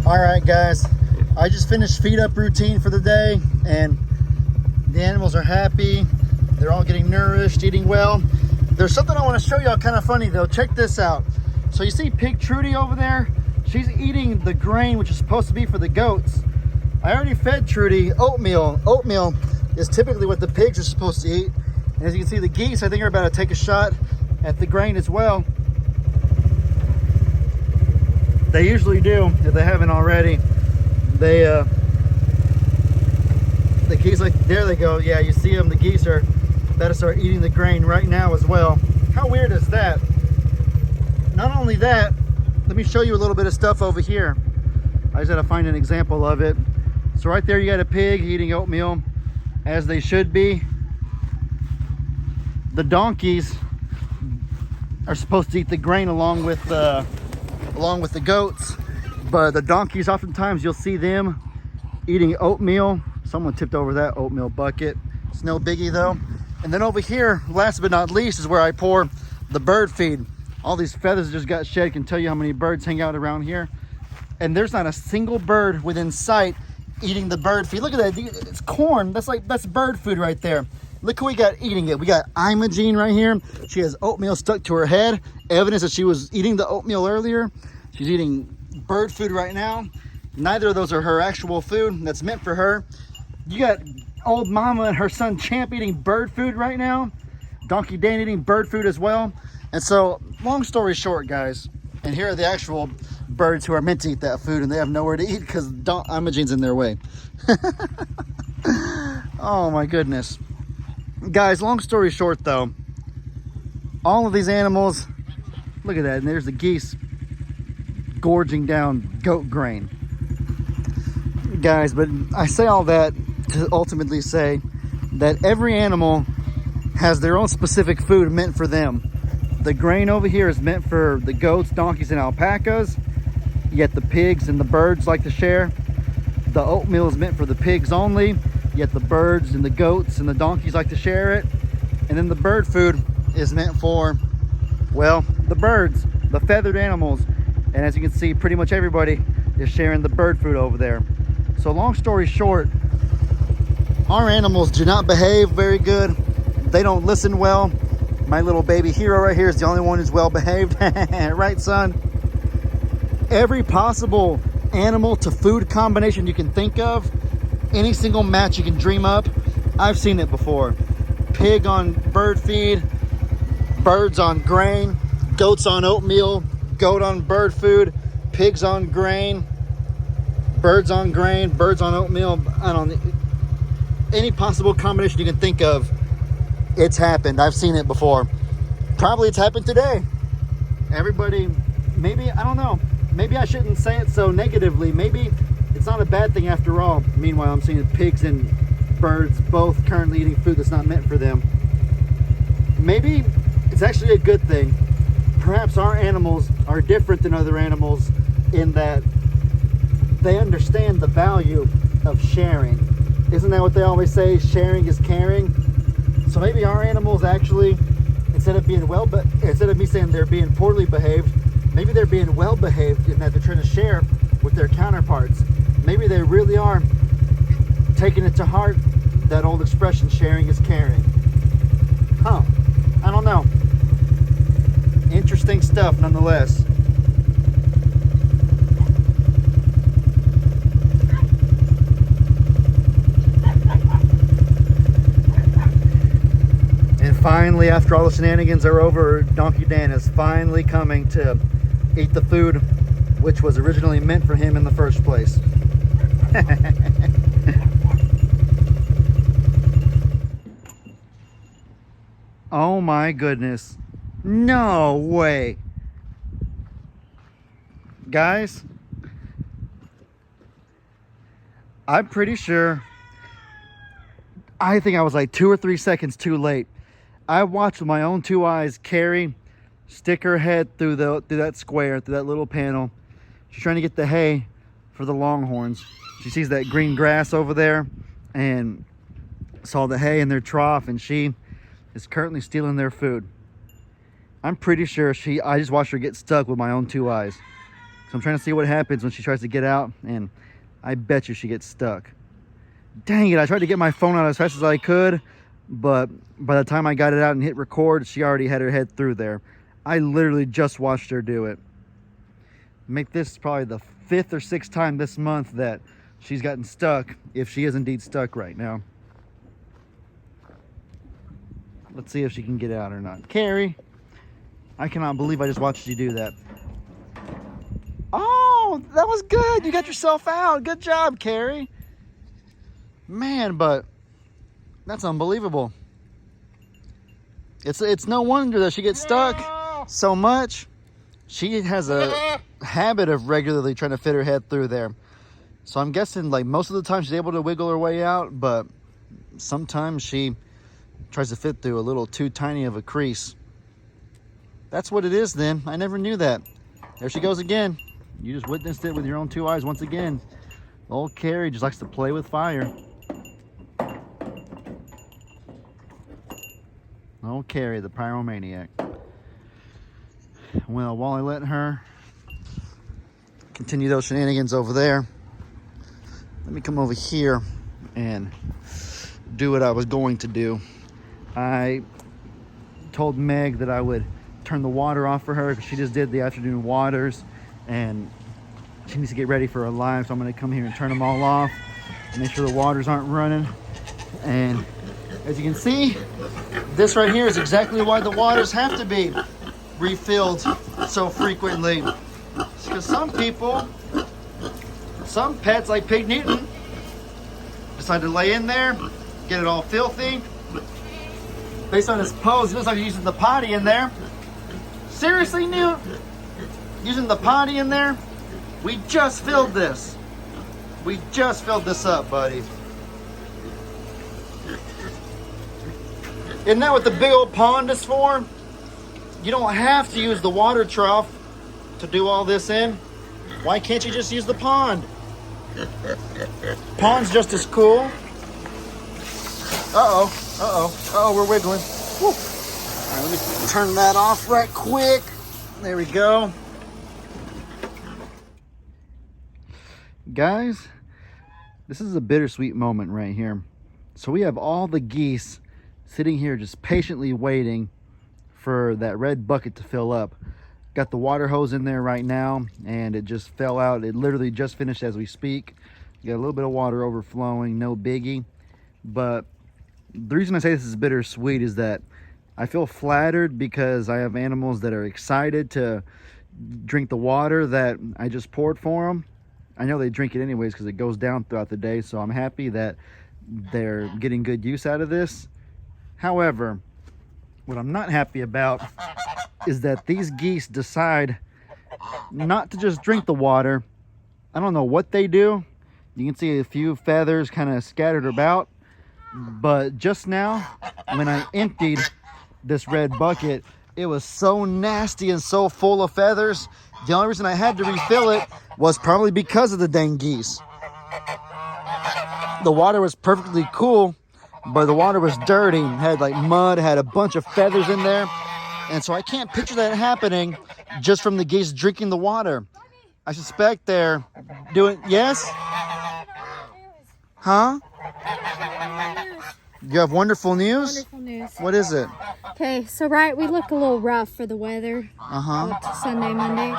All right, guys, I just finished feed up routine for the day, and the animals are happy. They're all getting nourished, eating well. There's something I want to show y'all kind of funny though. Check this out. So you see Pig Trudy over there? She's eating the grain, which is supposed to be for the goats. I already fed Trudy oatmeal. Oatmeal is typically what the pigs are supposed to eat. And as you can see, the geese, I think, are about to take a shot at the grain as well. They usually do, if they haven't already. The geese, like, there they go. Yeah, you see them. The geese are about to start eating the grain right now as well. How weird is that? Not only that, let me show you a little bit of stuff over here. I just had to find an example of it. So right there you got a pig eating oatmeal, as they should be. The donkeys are supposed to eat the grain along with the goats, but the donkeys, oftentimes you'll see them eating oatmeal. Someone tipped over that oatmeal bucket. It's no biggie though. And then over here, last but not least, is where I pour the bird feed. All these feathers just got shed. Can tell you how many birds hang out around here. And there's not a single bird within sight eating the bird feed. Look at that, it's corn. That's bird food right there. Look who we got eating it. We got Ima Jean right here. She has oatmeal stuck to her head. Evidence that she was eating the oatmeal earlier. She's eating bird food right now. Neither of those are her actual food that's meant for her. You got old mama and her son Champ eating bird food right now. Donkey Dan eating bird food as well. And so, long story short, guys, and here are the actual birds who are meant to eat that food, and they have nowhere to eat because Ima Jean's in their way. Oh my goodness. Guys, long story short though, all of these animals, look at that, and there's the geese gorging down goat grain. Guys, but I say all that to ultimately say that every animal has their own specific food meant for them. The grain over here is meant for the goats, donkeys, and alpacas, yet the pigs and the birds like to share. The oatmeal is meant for the pigs only, yet the birds and the goats and the donkeys like to share it. And then the bird food is meant for, well, the birds, the feathered animals. And as you can see, pretty much everybody is sharing the bird food over there. So long story short, our animals do not behave very good. They don't listen well. My little baby hero right here is the only one who's well behaved. Right, son? Every possible animal to food combination you can think of, any single match you can dream up, I've seen it before. Pig on bird feed, birds on grain, goats on oatmeal, goat on bird food, pigs on grain, birds on grain, birds on oatmeal. I don't know. Any possible combination you can think of, it's happened. I've seen it before. Probably it's happened today. Everybody, maybe, I don't know. Maybe I shouldn't say it so negatively. Maybe it's not a bad thing after all. Meanwhile, I'm seeing pigs and birds both currently eating food that's not meant for them. Maybe it's actually a good thing. Perhaps our animals are different than other animals in that they understand the value of sharing. Isn't that what they always say? Sharing is caring. So maybe our animals actually, instead of me saying they're being poorly behaved, maybe they're being well behaved in that they're trying to share with their counterparts. Maybe they really are taking it to heart, that old expression, sharing is caring. Huh, I don't know. Interesting stuff nonetheless. And finally, after all the shenanigans are over, Donkey Dan is finally coming to eat the food which was originally meant for him in the first place. Oh my goodness. No way. Guys, I'm pretty sure, I think I was like 2 or 3 seconds too late. I watched with my own 2 eyes Carrie stick her head through that square, through that little panel. She's trying to get the hay for the longhorns. She sees that green grass over there and saw the hay in their trough, and she is currently stealing their food. I'm pretty sure I just watched her get stuck with my own 2 eyes. So I'm trying to see what happens when she tries to get out, and I bet you she gets stuck. Dang it, I tried to get my phone out as fast as I could, but by the time I got it out and hit record, she already had her head through there. I literally just watched her do it. Make this probably the 5th or 6th time this month that she's gotten stuck, if she is indeed stuck right now. Let's see if she can get out or not. Carrie, I cannot believe I just watched you do that. Oh, that was good. You got yourself out. Good job, Carrie. Man, but that's unbelievable. It's no wonder that she gets stuck so much. She has a habit of regularly trying to fit her head through there. So I'm guessing like most of the time she's able to wiggle her way out, but sometimes she tries to fit through a little too tiny of a crease. That's what it is then. I never knew that. There she goes again. You just witnessed it with your own 2 eyes once again. Old Carrie just likes to play with fire. Old Carrie, the pyromaniac. Well, while I let her continue those shenanigans over there, let me come over here and do what I was going to do. I told Meg that I would turn the water off for her because she just did the afternoon waters and she needs to get ready for her live. So I'm going to come here and turn them all off, make sure the waters aren't running. And as you can see, this right here is exactly why the waters have to be refilled so frequently. Because some people, some pets like Pig Newton, decide to lay in there, get it all filthy. Based on his pose, it looks like he's using the potty in there. Seriously, Newt? Using the potty in there? We just filled this. We just filled this up, buddy. Isn't that what the big old pond is for? You don't have to use the water trough to do all this in. Why can't you just use the pond? Pond's just as cool. Uh-oh, uh-oh, uh-oh, we're wiggling. Woo. All right, let me turn that off right quick. There we go. Guys, this is a bittersweet moment right here. So we have all the geese sitting here just patiently waiting for that red bucket to fill up. Got the water hose in there right now and it just fell out. It literally just finished as we speak. Got a little bit of water overflowing, no biggie. But the reason I say this is bittersweet is that I feel flattered because I have animals that are excited to drink the water that I just poured for them. I know they drink it anyways because it goes down throughout the day, so I'm happy that they're getting good use out of this. However, what I'm not happy about is that these geese decide not to just drink the water. I don't know what they do. You can see a few feathers kind of scattered about, but just now when I emptied this red bucket, it was so nasty and so full of feathers. The only reason I had to refill it was probably because of the dang geese. The water was perfectly cool, but the water was dirty, had like mud, had a bunch of feathers in there. And so I can't picture that happening just from the geese drinking the water. I suspect they're doing, yes? Huh? You have wonderful news? Wonderful news. What is it? Okay, so we look a little rough for the weather. Sunday, Monday.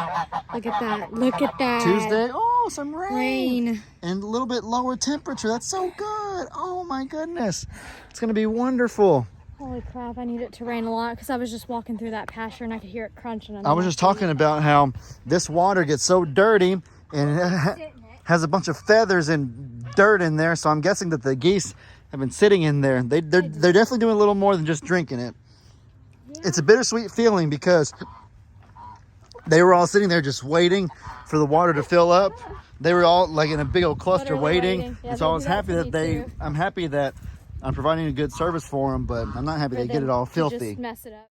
Look at that. Look at that. Tuesday. Oh, some rain. And a little bit lower temperature. That's so good. Oh my goodness. It's going to be wonderful. Holy crap, I need it to rain a lot because I was just walking through that pasture and I could hear it crunching. I was just talking about how this water gets so dirty and it has a bunch of feathers and dirt in there. So I'm guessing that the geese have been sitting in there. They're definitely doing a little more than just drinking it. Yeah. It's a bittersweet feeling because they were all sitting there just waiting for the water to fill up. They were all like in a big old cluster waiting. Yeah, and so I was happy that I'm happy that I'm providing a good service for them, but I'm not happy they get it all filthy. Just mess it up.